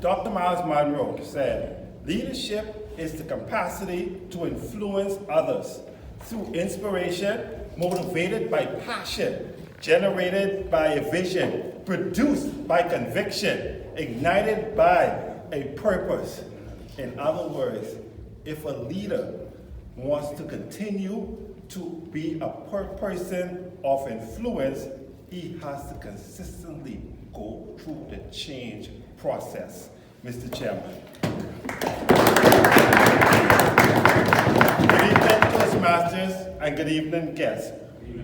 Dr. Miles Monroe said, leadership is the capacity to influence others through inspiration, motivated by passion, generated by a vision, produced by conviction, ignited by a purpose. In other words, if a leader wants to continue to be a person of influence, he has to consistently go through the change process. Mr. Chairman. Good evening, Toastmasters, and good evening, guests.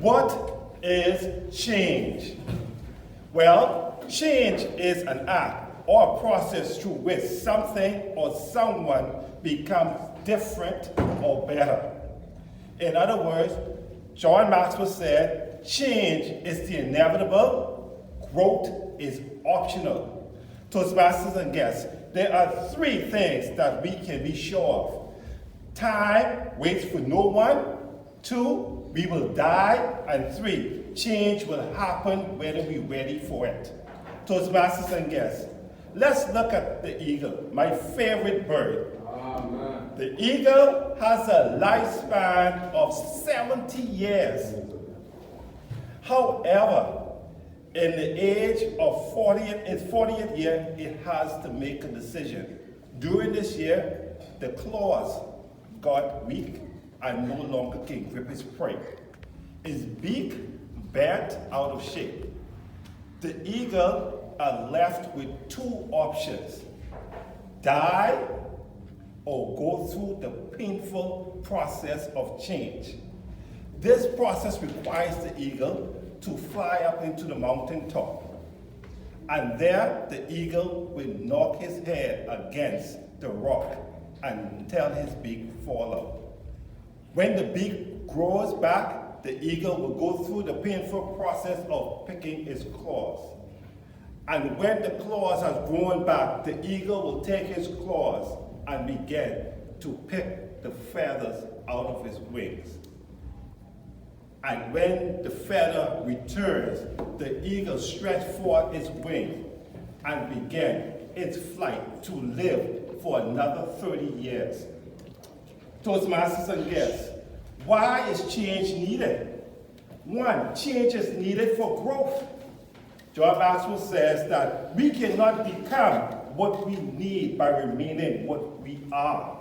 What is change? Well, change is an act or a process through which something or someone becomes different or better. In other words, John Maxwell said, change is the inevitable, growth is optional. Toastmasters and guests, there are three things that we can be sure of. Time waits for no one. 2, we will die. And 3, change will happen whether we're ready for it. Toastmasters and guests, let's look at the eagle, my favorite bird. Amen. The eagle has a lifespan of 70 years. However, in the age of its 40th year, it has to make a decision. During this year, the claws got weak and no longer can grip its prey. Its beak bent out of shape. The eagle are left with 2 options: die or go through the painful process of change. This process requires the eagle to fly up into the mountain top. And there, the eagle will knock his head against the rock until his beak fall out. When the beak grows back, the eagle will go through the painful process of picking its claws. And when the claws have grown back, the eagle will take his claws and begin to pick the feathers out of his wings. And when the feather returns, the eagle stretches forth its wing and begin its flight to live for another 30 years. Toastmasters and guests, why is change needed? 1, change is needed for growth. John Maxwell says that we cannot become what we need by remaining what we are.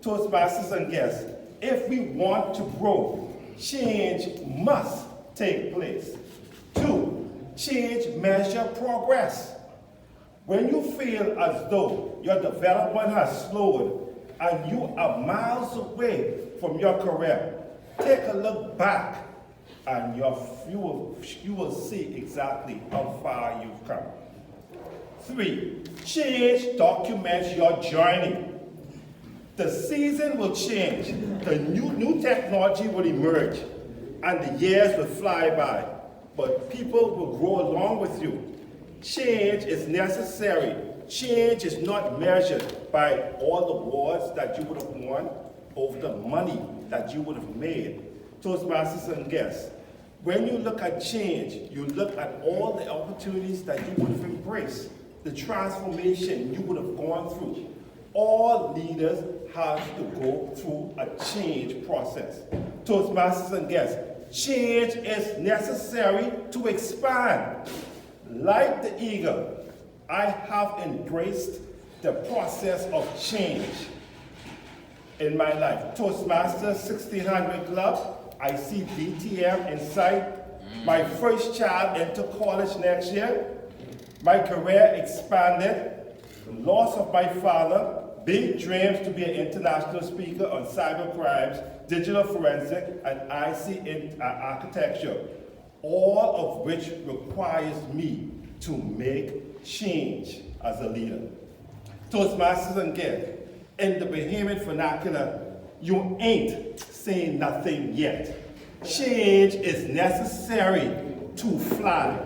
Toastmasters and guests, if we want to grow, change must take place. 2, change measure progress. When you feel as though your development has slowed and you are miles away from your career, take a look back and you will see exactly how far you've come. 3, change documents your journey. The season will change, the new technology will emerge, and the years will fly by, but people will grow along with you. Change is necessary. Change is not measured by all the awards that you would have won or the money that you would have made. Toastmasters and guests, when you look at change, you look at all the opportunities that you would have embraced, the transformation you would have gone through. All leaders have to go through a change process. Toastmasters and guests, change is necessary to expand. Like the eagle, I have embraced the process of change in my life. Toastmasters 1600 Club, I see DTM in sight. My first child entered college next year. My career expanded. The loss of my father, big dreams to be an international speaker on cyber crimes, digital forensic, and IC architecture, all of which requires me to make change as a leader. Toastmasters and guests, in the Bahamian vernacular, you ain't saying nothing yet. Change is necessary to fly.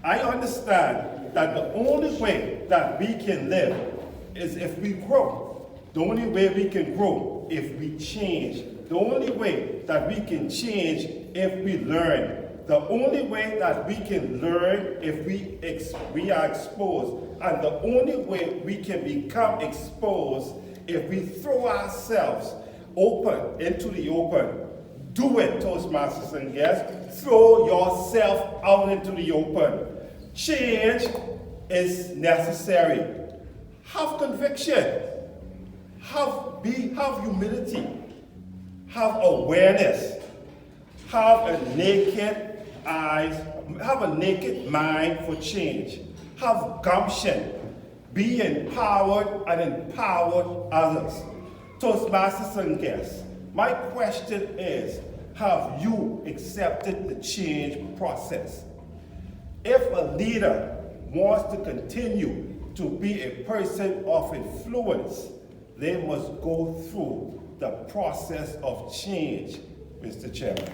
I understand that the only way that we can live is if we grow. The only way we can grow if we change. The only way that we can change if we learn. The only way that we can learn if we are exposed, and the only way we can become exposed if we throw ourselves open into the open. Do it, Toastmasters and guests. Throw yourself out into the open. Change is necessary. Have conviction. Have humility. Have awareness. Have a naked eyes. Have a naked mind for change. Have gumption. Be empowered and empower others. Toastmasters and guests, my question is, have you accepted the change process? If a leader wants to continue to be a person of influence, they must go through the process of change, Mr. Chairman.